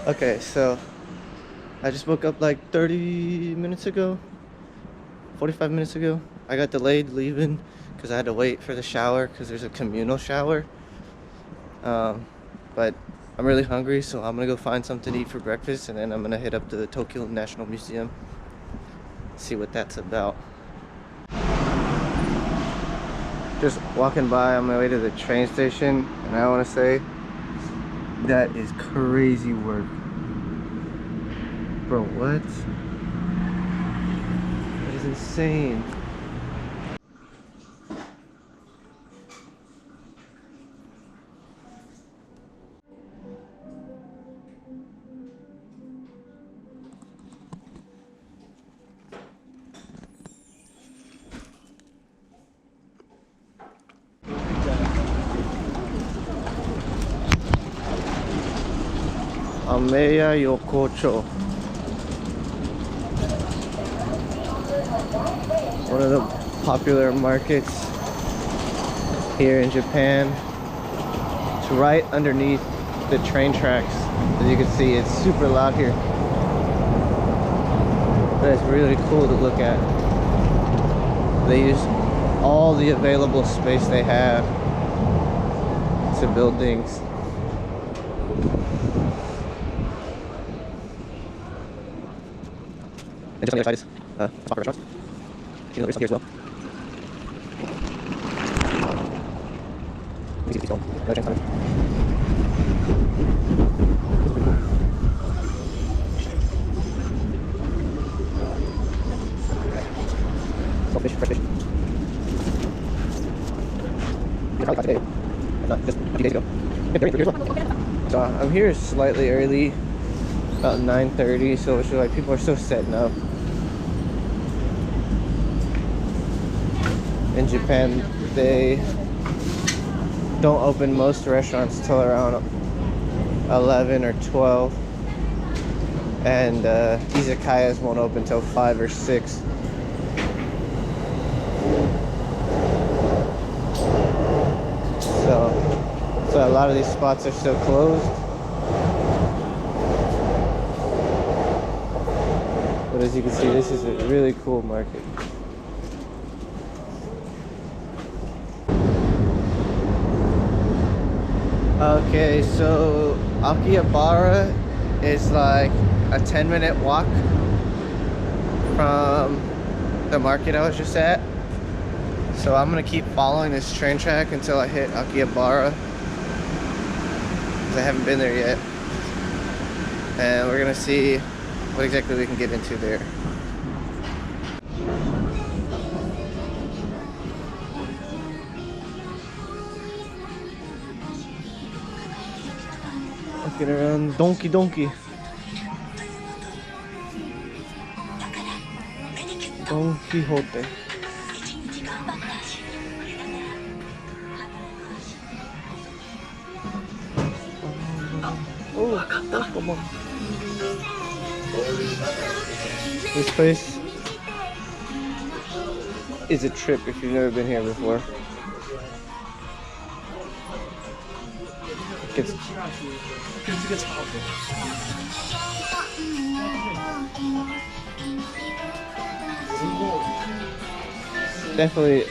Okay, so I just woke up like 30 minutes ago, 45 minutes ago. I got delayed leaving because I had to wait for the shower because there's a communal shower. Um, but I'm really hungry, so I'm gonna go find something to eat for breakfast, and then I'm gonna hit up to the Tokyo National Museum, see what that's about. Just walking by on my way to the train station, and I want to say that is crazy work. Bro, what? That is insane. Ameya Yokocho. One of the popular markets here in Japan. It's right underneath the train tracks. As you can see, it's super loud here. But it's really cool to look at. They use all the available space they have to build things. And just on the other side is popular restaurants. You know, there's some here as well. Easy to keep going. No chance of fish, fresh fish. You probably caught today. Not just a few days ago. Yeah, very good as well. So I'm here slightly early, about 9:30. So it's like people are still setting up. In Japan, they don't open most restaurants till around 11 or 12, and izakayas won't open till 5 or 6. So a lot of these spots are still closed. But as you can see, this is a really cool market. Okay, so Akihabara is like a 10-minute walk from the market I was just at. So I'm gonna keep following this train track until I hit Akihabara, because I haven't been there yet. And we're gonna see what exactly we can get into there. Looking around Donkey Donkey. Don Quixote. Oh, Pokemon. This place is a trip if you've never been here before. It's definitely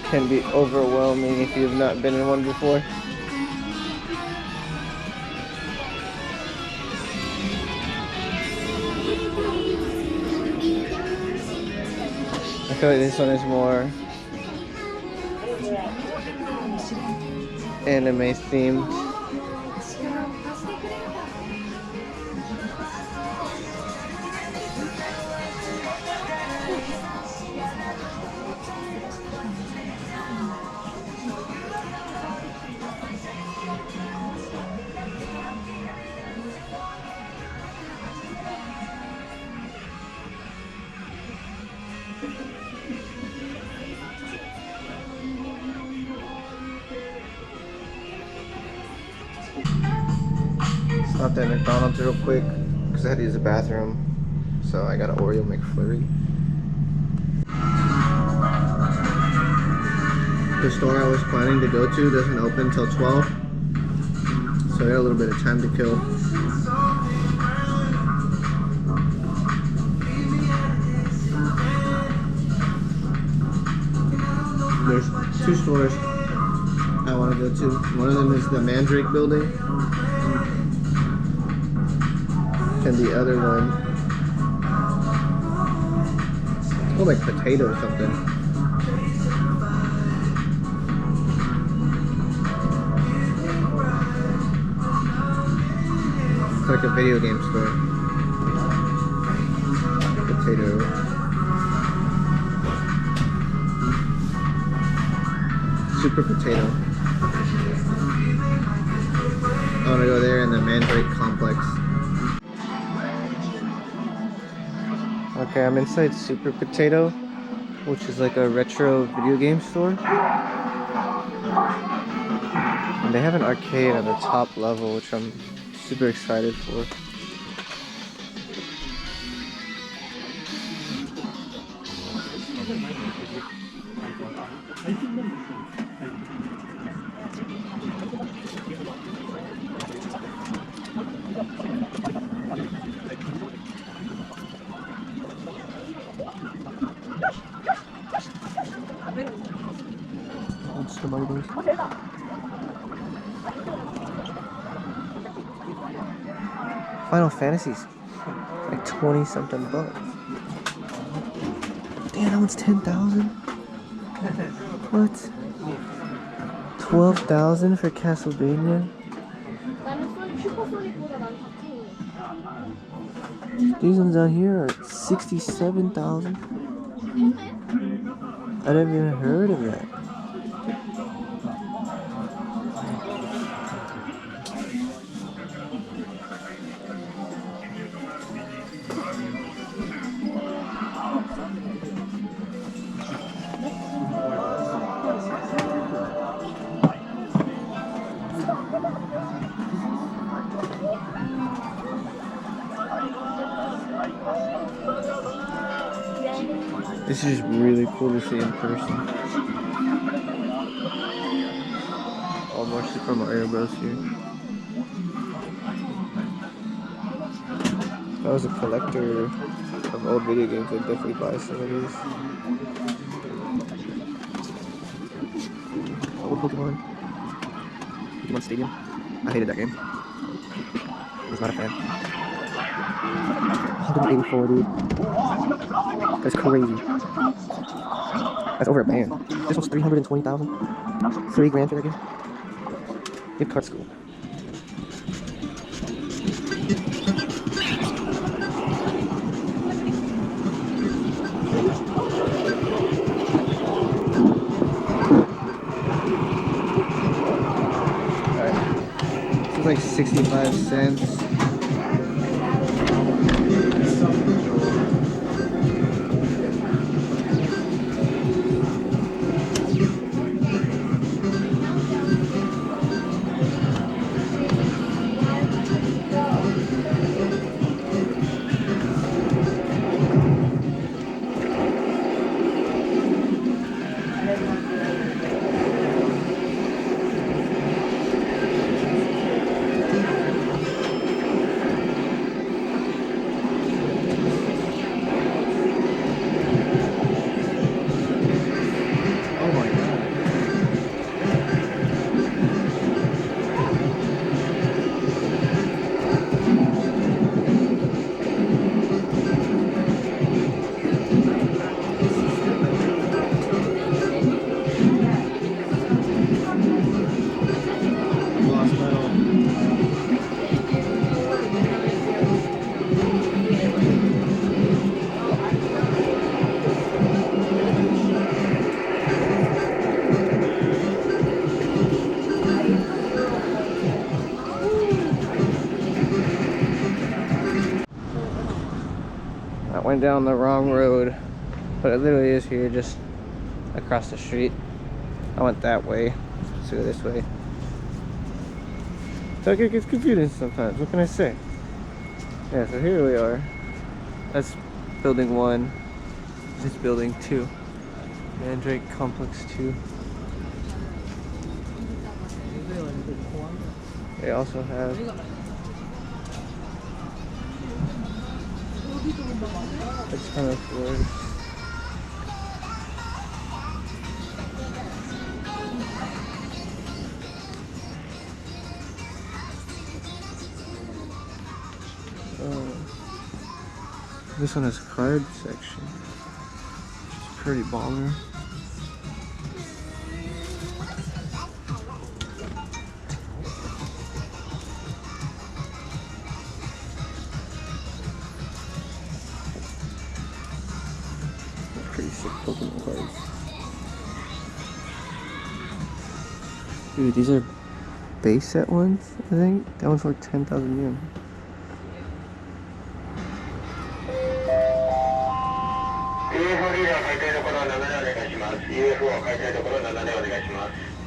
can be overwhelming if you've not been in one before. I feel like this one is more anime themed. Stopped at McDonald's real quick because I had to use the bathroom, so I got an Oreo McFlurry. The store I was planning to go to doesn't open until 12, so I got a little bit of time to kill. There's two stores I want to go to. One of them is the Mandrake building, and the other one, it's called like Potato or something. It's like a video game store. Potato. Super Potato. I want to go there in the Mandrake complex. Okay, I'm inside Super Potato, which is like a retro video game store. And they have an arcade at the top level, which I'm super excited for. Final Fantasy's like 20 something bucks. Damn, that one's 10,000. What? 12,000 for Castlevania? These ones down here are 67,000. I never even heard of that. This is really cool to see in person. All more Super Mario Bros. Here. If I was a collector of old video games, I'd definitely buy some of these. Old Pokemon. Pokemon Stadium. I hated that game. I was not a fan. 184, dude. That's crazy. That's over a band. This one's 320,000. $3 grand for that game. Gift card school. Alright. This is like 65 cents. Went down the wrong road, but it literally is here, just across the street. I went that way, let's go this way. So it gets confusing sometimes, what can I say? Yeah, so here we are. That's building 1. This is building 2. Mandrake Complex 2. They also have a ton of floors. This one has card section. It's pretty baller. Pretty sick Pokemon cards. Dude, these are base set ones, I think. That one's like 10,000 yen.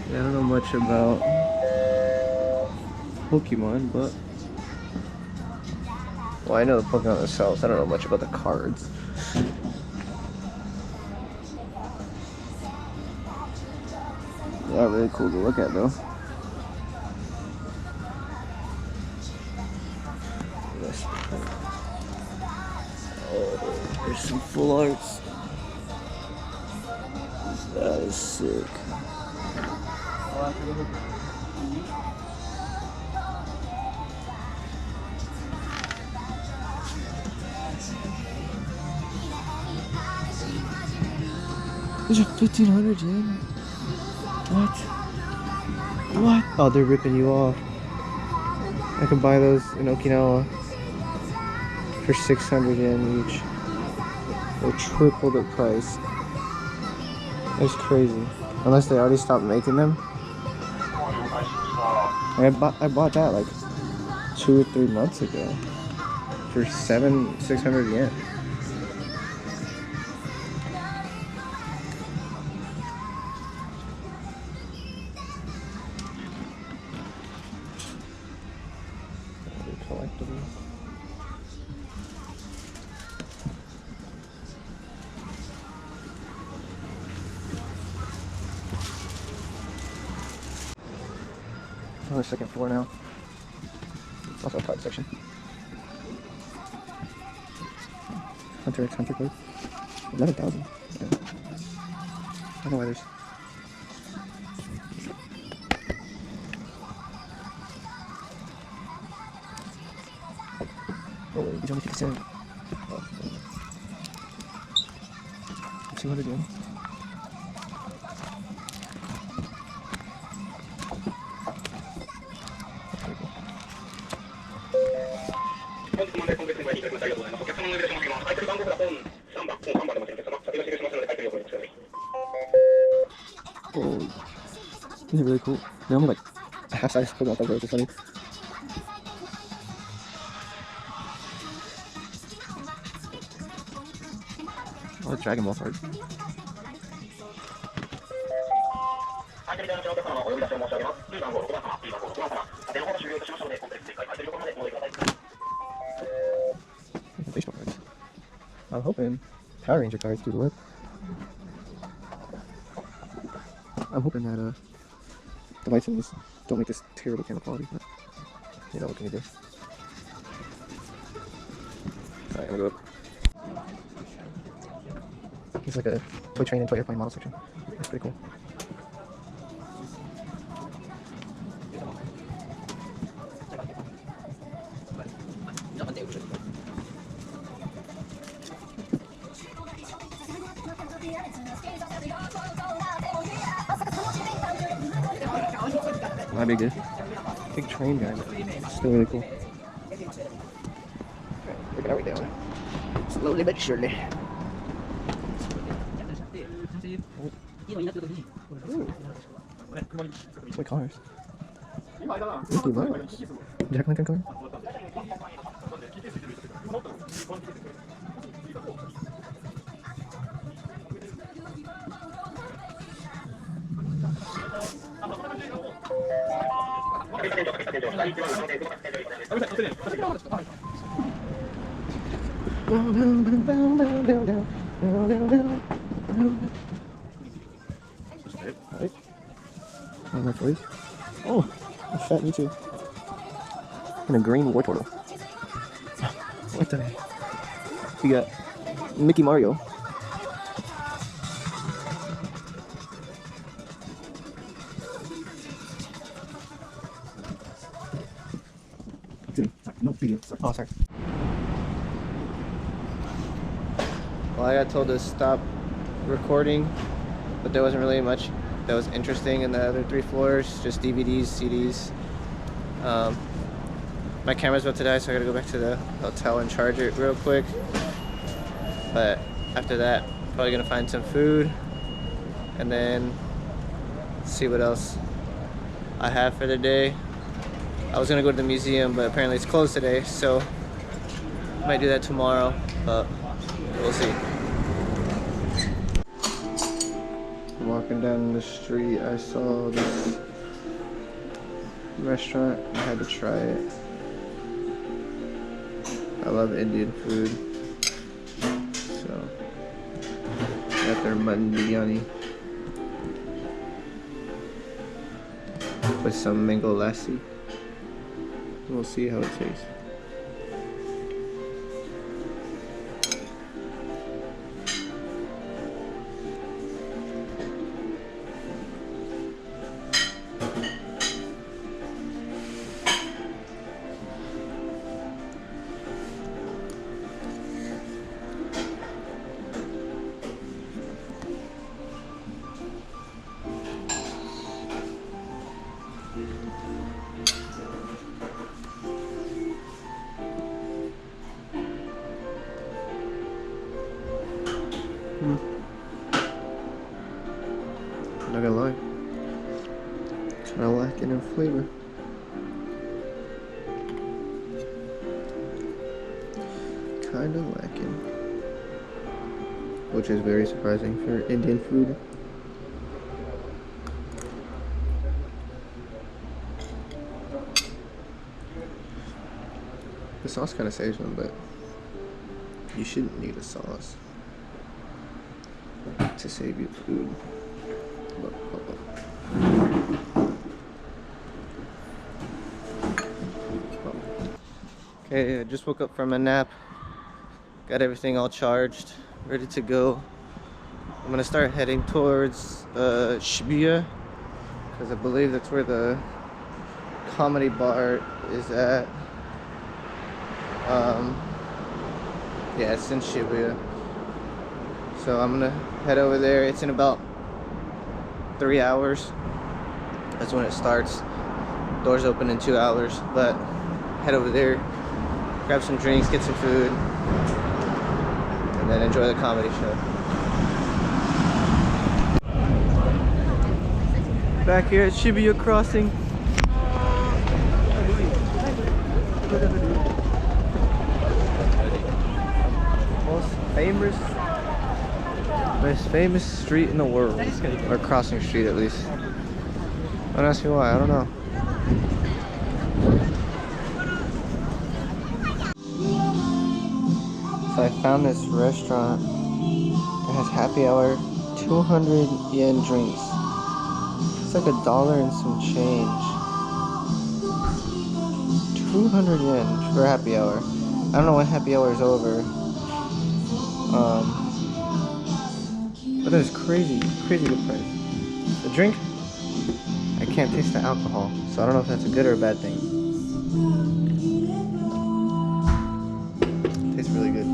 Yeah, I don't know much about Pokemon, but well, I know the Pokemon themselves. I don't know much about the cards. They are really cool to look at, though. Oh, there's some full arts. That is sick. These are 1,500 yen. What? What? Oh, they're ripping you off. I can buy those in Okinawa for 600 yen each. They triple the price. That's crazy. Unless they already stopped making them. I bought that like 2 or 3 months ago for 600 yen. Collectibles. On the second floor now. It's also a card section. Hunter x Hunter card. 11,000. Yeah. I don't know why there's. Oh wait, he's only 57. Oh. 200 yen. Oh, these are really cool. They're only like half size Pokemon cards, which is funny. Oh, Dragon Ball cards. Baseball cards. I'm hoping Power Ranger cards do the work. I'm hoping that the lights in this don't make this terrible camera quality, but you know, what can you do? Alright, I'm gonna go up. It's like a toy train and toy airplane model section. That's pretty cool. Not big, dude. Big train guy, but still really cool. Look at how we're doing. Slowly but surely. Toy cars. Mickey Mouse. Jack Lantern car. Right. Oh, my toys. Oh, a fat Mewtwo. And a green war turtle. What the heck? We got Mickey Mario. Oh, sorry. Well, I got told to stop recording, but there wasn't really much that was interesting in the other 3 floors, just DVDs, CDs. My camera's about to die, so I gotta go back to the hotel and charge it real quick. But after that, probably gonna find some food and then see what else I have for the day. I was gonna go to the museum, but apparently it's closed today, so might do that tomorrow, but we'll see. Walking down the street, I saw this restaurant. I had to try it. I love Indian food, so got their mutton biryani with some mango lassi. We'll see how it tastes. Not gonna lie, kinda lacking in flavor. Kinda lacking, which is very surprising for Indian food. The sauce kinda saves them, but you shouldn't need a sauce to save your food. Okay, I just woke up from a nap. Got everything all charged, ready to go. I'm gonna start heading towards Shibuya, because I believe that's where the comedy bar is at. Yeah, it's in Shibuya. So I'm gonna head over there. It's in about 3 hours. That's when it starts. Doors open in 2 hours, but head over there, grab some drinks, get some food, and then enjoy the comedy show. Back here at Shibuya Crossing. Most famous street in the world, or crossing street at least. Don't ask me why, I don't know. So I found this restaurant that has happy hour, 200 yen drinks. It's like $1 and some change. 200 yen for happy hour. I don't know when happy hour is over. But it's crazy good price. The drink, I can't taste the alcohol, so I don't know if that's a good or a bad thing. Tastes really good.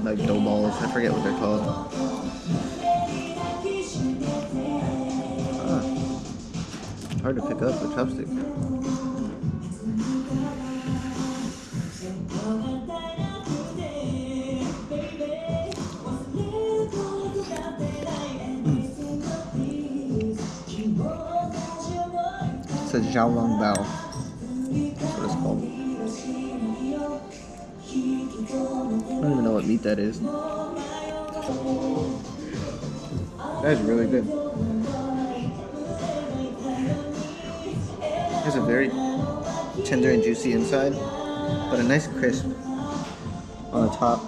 Like dough balls, I forget what they're called. Hard to pick up with chopstick. It's a xiaolong bao. That's what it's called. I don't even know what meat that is. That is really good. It's a very tender and juicy inside, but a nice crisp on the top,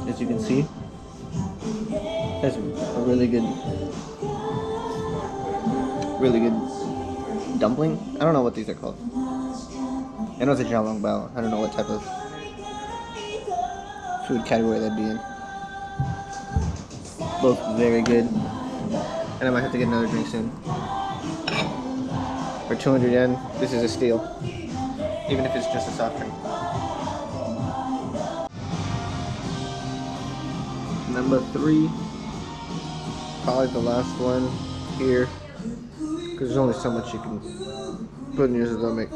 as you can see. That's a really good dumpling. I don't know what these are called. I know it's a xiaolong bao. I don't know what type of food category that'd be in. Both very good. And I might have to get another drink soon. For 200 yen, this is a steal. Even if it's just a soft drink. Number 3. Probably the last one here. Because there's only so much you can put in your stomach.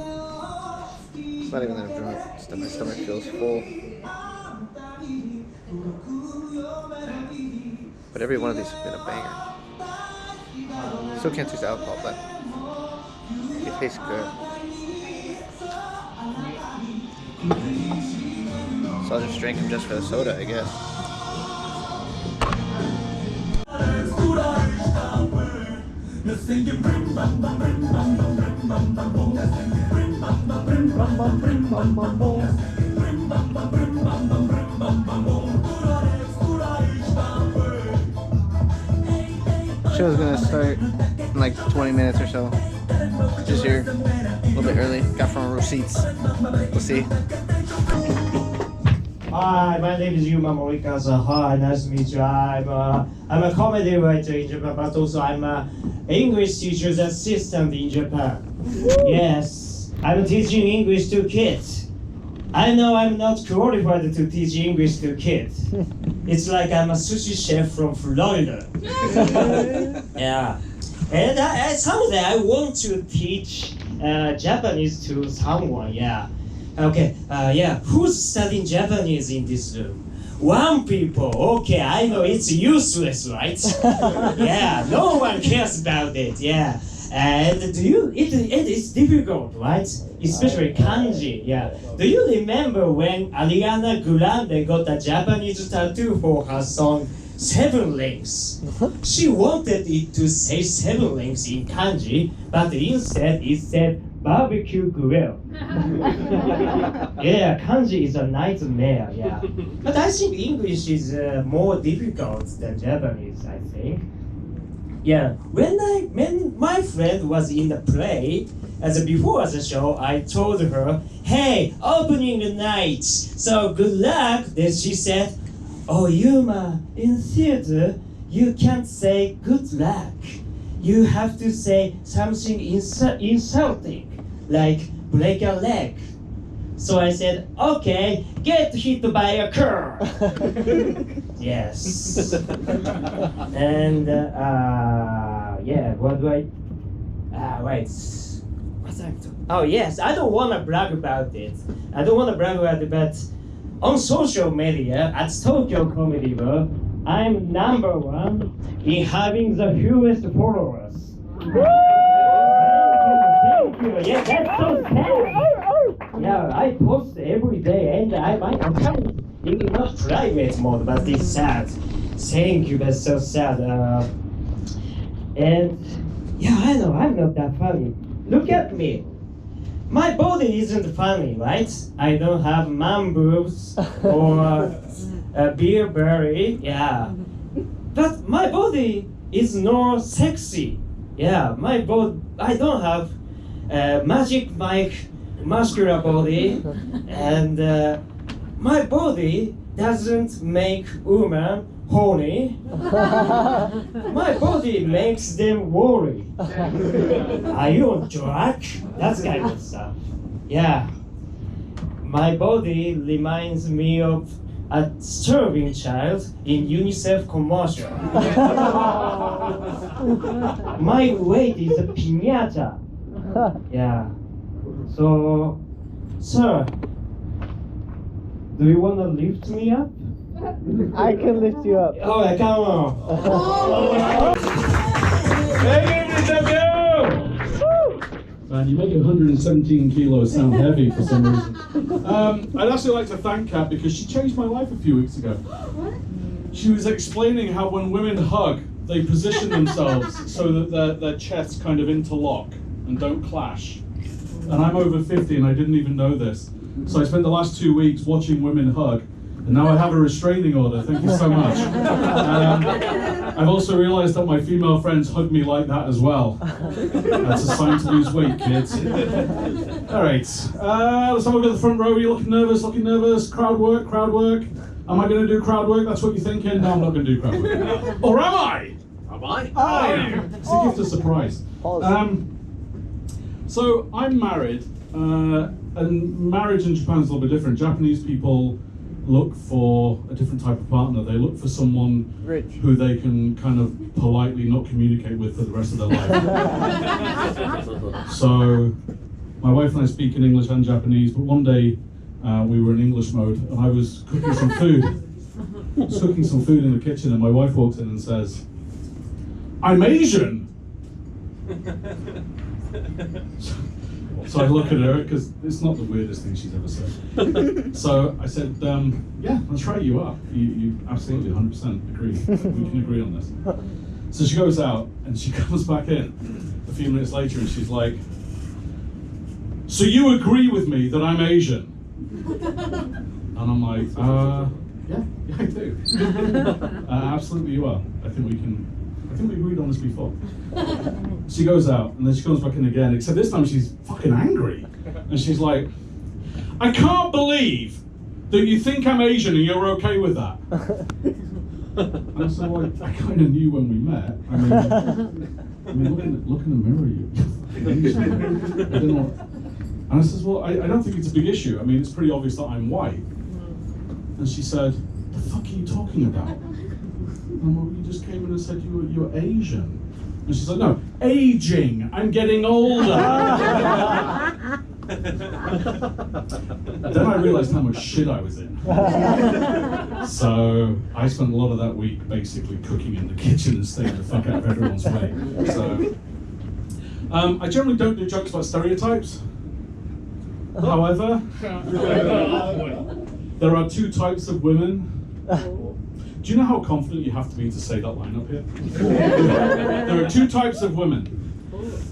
It's not even that I'm drunk. It's that my stomach feels full. But every one of these has been a banger. Still can't taste alcohol, but it tastes good. So I'll just drink them just for the soda, I guess. Show's gonna start in like 20 minutes or so. Just here, a little bit early. Got front row seats. We'll see. Hi, my name is Yuma Morikawa. Hi, nice to meet you. I'm a comedy writer in Japan, but also I'm an English teacher's assistant in Japan. Yes, I'm teaching English to kids. I know I'm not qualified to teach English to kids. It's like I'm a sushi chef from Florida. Yeah, and someday I want to teach Japanese to someone. Yeah. Okay, yeah, who's studying Japanese in this room? One people, okay, I know it's useless, right? Yeah, no one cares about it, yeah. And it is difficult, right? Especially kanji, yeah. Do you remember when Ariana Grande got a Japanese tattoo for her song 7 Rings? She wanted it to say 7 Rings in kanji, but instead it said barbecue grill. Yeah, kanji is a nightmare, yeah. But I think English is more difficult than Japanese, I think. Yeah, when my friend was in the play, before the show, I told her, hey, opening night, so good luck. Then she said, oh, Yuma, in theater, you can't say good luck. You have to say something insulting, like break a leg. So I said, okay, get hit by a car. Yes. And yeah, what do I? Wait. What's I talking? Oh yes, I don't want to brag about it. But on social media at Tokyo Comedy World, I'm number 1 in having the fewest followers. Thank you. Yeah, that's so sad. Yeah, I post every day and my account in not private mode, but it's sad. Thank you, that's so sad. And yeah, I know, I'm not that funny. Look at me. My body isn't funny, right? I don't have man boobs or a beer belly, yeah. But my body is not sexy. Yeah, I don't have Magic Mike muscular body, and my body doesn't make women horny. My body makes them worry. Are you on drug? That kind of stuff. Yeah. My body reminds me of a starving child in UNICEF commercial. My weight is a piñata. Yeah. So, sir, do you want to lift me up? I can lift you up. Oh, come on. Man, you make 117 kilos sound heavy for some reason. I'd actually like to thank Kat because she changed my life a few weeks ago. She was explaining how when women hug, they position themselves so that their chests kind of interlock and don't clash. And I'm over 50 and I didn't even know this. So I spent the last 2 weeks watching women hug, and now I have a restraining order. Thank you so much. I've also realized that my female friends hug me like that as well. That's a sign to lose weight, kids. All right, let's have a look at the front row. You're looking nervous, Crowd work. Am I going to do crowd work? That's what you're thinking? No, I'm not going to do crowd work. Or am I? Am I? I am. It's a gift of surprise. So I'm married, and marriage in Japan is a little bit different. Japanese people look for a different type of partner. They look for someone who they can kind of politely not communicate with for the rest of their life. So my wife and I speak in English and Japanese, but one day we were in English mode and I was cooking some food. I was cooking some food in the kitchen and my wife walks in and says, "I'm Asian." So I look at her, because it's not the weirdest thing she's ever said. So I said, yeah, that's right, you are. You absolutely 100% agree. We can agree on this. So she goes out and she comes back in a few minutes later and she's like, "So you agree with me that I'm Asian?" And I'm like, yeah, I do. Absolutely you are. I think we agreed on this before. She goes out and then she comes back in again, except this time she's fucking angry. And she's like, "I can't believe that you think I'm Asian and you're okay with that." And I said, "Well, I kind of knew when we met. I mean, look in the mirror, you fucking Asian." I didn't know. And I says, "Well, I don't think it's a big issue. I mean, it's pretty obvious that I'm white." And she said, "The fuck are you talking about?" And well, you just came in and said you were Asian. And she's like, "No, aging. I'm getting older." Then I realized how much shit I was in. So I spent a lot of that week basically cooking in the kitchen and staying the fuck out of everyone's way. So I generally don't do jokes about stereotypes. However, there are two types of women. Do you know how confident you have to be to say that line up here? There are two types of women.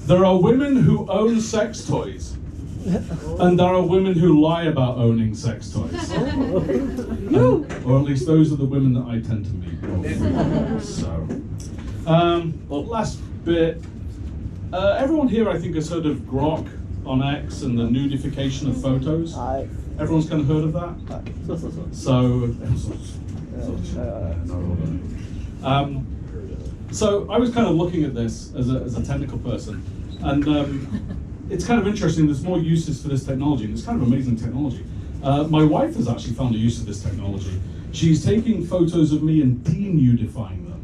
There are women who own sex toys, and there are women who lie about owning sex toys. Or at least those are the women that I tend to meet. So, last bit. Everyone here, I think, has heard of Grok on X and the nudification of photos. Everyone's kind of heard of that? So I was kind of looking at this as a technical person, and it's kind of interesting. There's more uses for this technology, and it's kind of amazing technology. My wife has actually found a use of this technology. She's taking photos of me and denudifying them.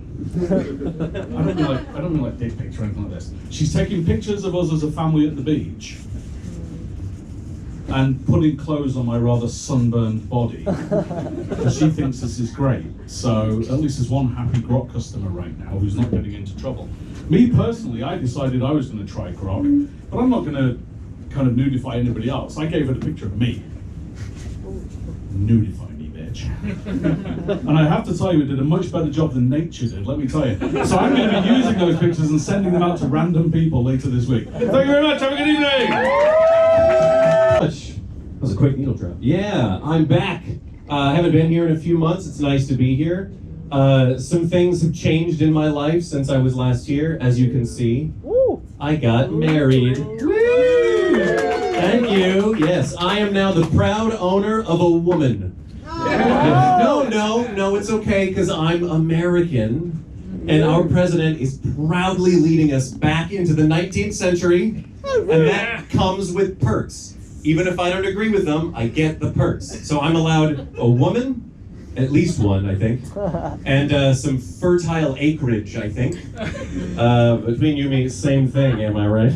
I don't mean like dick pics or anything like this. She's taking pictures of us as a family at the beach and putting clothes on my rather sunburned body. And she thinks this is great. So at least there's one happy Grok customer right now who's not getting into trouble. Me personally, I decided I was going to try Grok, but I'm not going to kind of nudify anybody else. I gave her a picture of me. Nudify me, bitch. And I have to tell you, it did a much better job than nature did, let me tell you. So I'm going to be using those pictures and sending them out to random people later this week. Thank you very much, have a good evening! That was a quick needle drop. Yeah, I'm back. I haven't been here in a few months. It's nice to be here. Some things have changed in my life since I was last here. As you can see, I got married. Thank you. Yes, I am now the proud owner of a woman. No, it's okay, because I'm American, and our president is proudly leading us back into the 19th century, and that comes with perks. Even if I don't agree with them, I get the perks. So I'm allowed a woman, at least one, I think, and some fertile acreage, I think. Between you and me, same thing, am I right?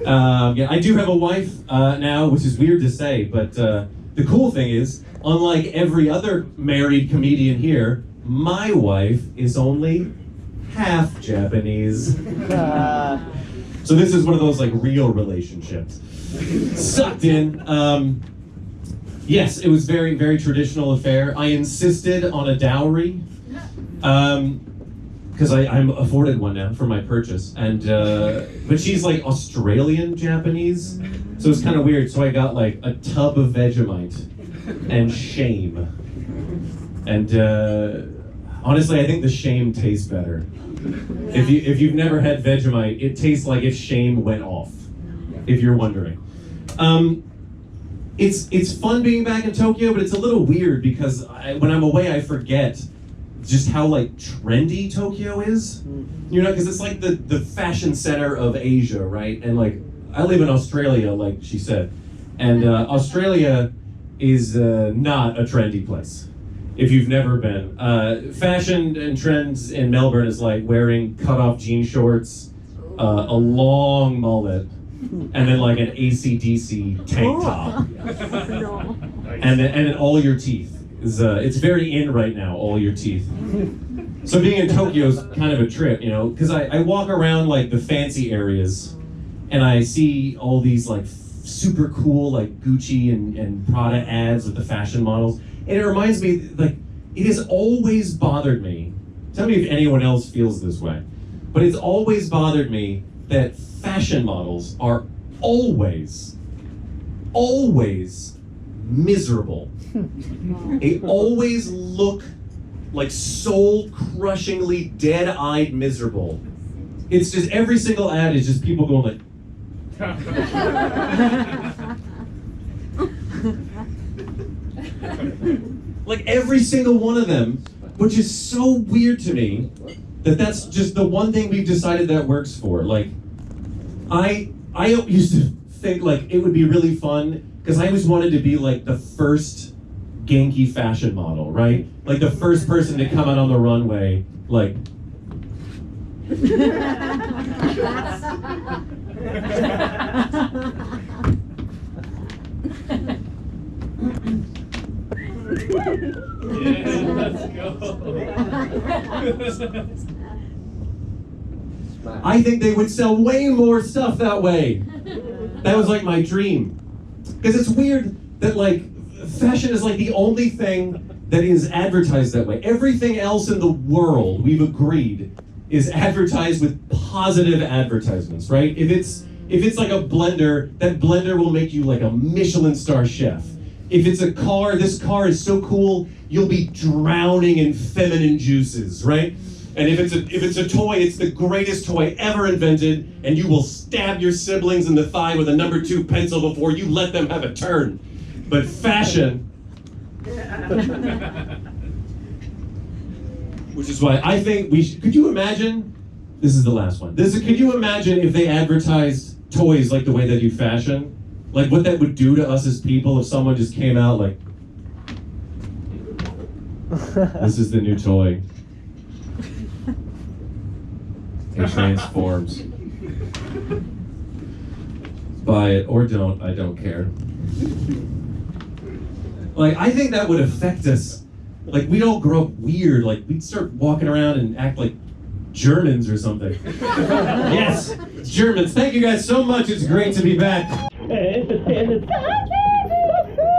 Yeah, I do have a wife now, which is weird to say, but the cool thing is, unlike every other married comedian here, my wife is only half Japanese. So this is one of those like real relationships. Sucked in. Yes, it was very, very traditional affair. I insisted on a dowry because I'm afforded one now for my purchase, and but she's like Australian Japanese, so it's kind of weird. So I got like a tub of Vegemite and shame, and honestly, I think the shame tastes better. If you've never had Vegemite, it tastes like if shame went off. If you're wondering. It's fun being back in Tokyo, but it's a little weird because when I'm away, I forget just how like trendy Tokyo is. You know, because it's like the fashion center of Asia, right? And like I live in Australia, like she said, and Australia is not a trendy place. If you've never been. Fashion and trends in Melbourne is like wearing cut-off jean shorts, a long mullet, and then like an AC/DC tank top. And then all your teeth. It's very in right now, all your teeth. So being in Tokyo is kind of a trip, you know, because I walk around like the fancy areas and I see all these like super cool like Gucci and Prada ads with the fashion models. And it reminds me, like, it has always bothered me. Tell me if anyone else feels this way. But it's always bothered me that fashion models are always miserable. They always look like soul-crushingly dead-eyed miserable. It's just every single ad is just people going like. Like every single one of them, which is so weird to me that that's just the one thing we've decided that works for. Like, I used to think like it would be really fun because I always wanted to be like the first Genki fashion model, right? Like the first person to come out on the runway, like. Let's go. I think they would sell way more stuff that way. That was like my dream. Because it's weird that like fashion is like the only thing that is advertised that way. Everything else in the world, we've agreed, is advertised with positive advertisements, right? If it's like a blender, that blender will make you like a Michelin star chef. If it's a car, this car is so cool, you'll be drowning in feminine juices, right? And if it's a toy, it's the greatest toy ever invented, and you will stab your siblings in the thigh with a number 2 pencil before you let them have a turn. But fashion, which is why I think we should, could you imagine, this is the last one, could you imagine if they advertised toys like the way they do fashion? Like what that would do to us as people if someone just came out like, this is the new toy. It transforms. Buy it or don't, I don't care. Like, I think that would affect us. Like, we'd all grow up weird. Like, we'd start walking around and act like Germans or something. Yes, Germans. Thank you guys so much. It's great to be back.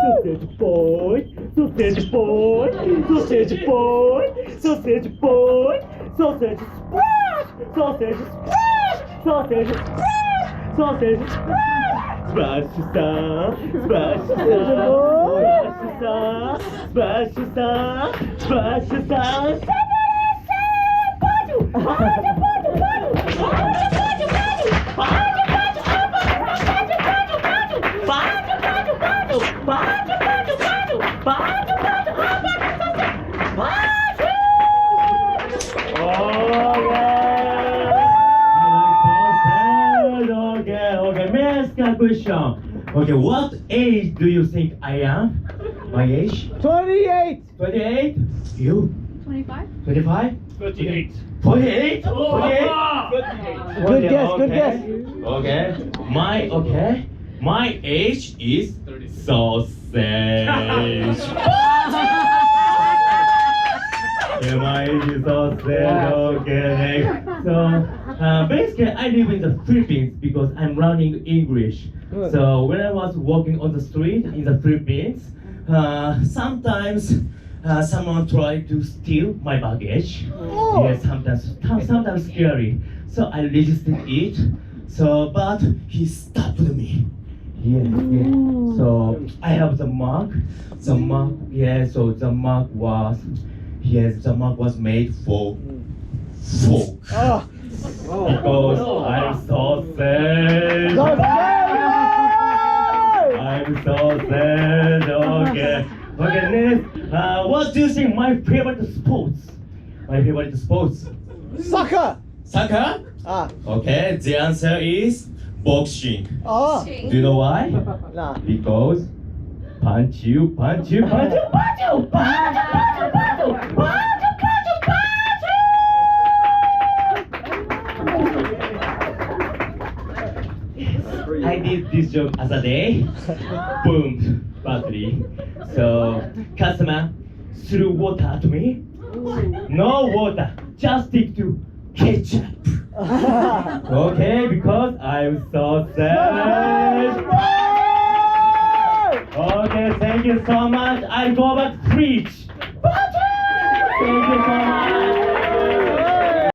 Sausage boy, sausage boy, sausage boy, sausage boy, sausage splash, sausage splash, sausage splash, sausage splash. Splash star, splash star, splash star, splash star, splash star. Question. Okay, what age do you think I am? My age? 28! 28? You? 25? 25? 38. 48? 48? Good guess, good guess. Okay. My age is sausage. Yeah, my age is sausage. Okay. So basically, I live in the Philippines because I'm learning English. So when I was walking on the street in the Philippines, sometimes someone tried to steal my baggage. Yeah, sometimes scary. So I resisted it. So, but he stopped me. Yeah. So I have the mark. The mark. Yeah. So the mark was. Yes, the mark was made for folk. Because I'm sausage. I'm sausage. Okay. Okay, next. What do you think my favorite sports? My favorite sports? Soccer! Soccer? Ah. Okay, the answer is boxing. Oh. Do you know why? Nah. Because punch you, punch you, punch you, punch you, punch you, punch you, punch you, punch you, punch you, punch you. I did this joke as a day. Boom, badly. So, customer threw water at me. No water, just stick to ketchup. Okay, because I'm so sad. Okay, thank you so much. I'll go back to preach. Thank you so much.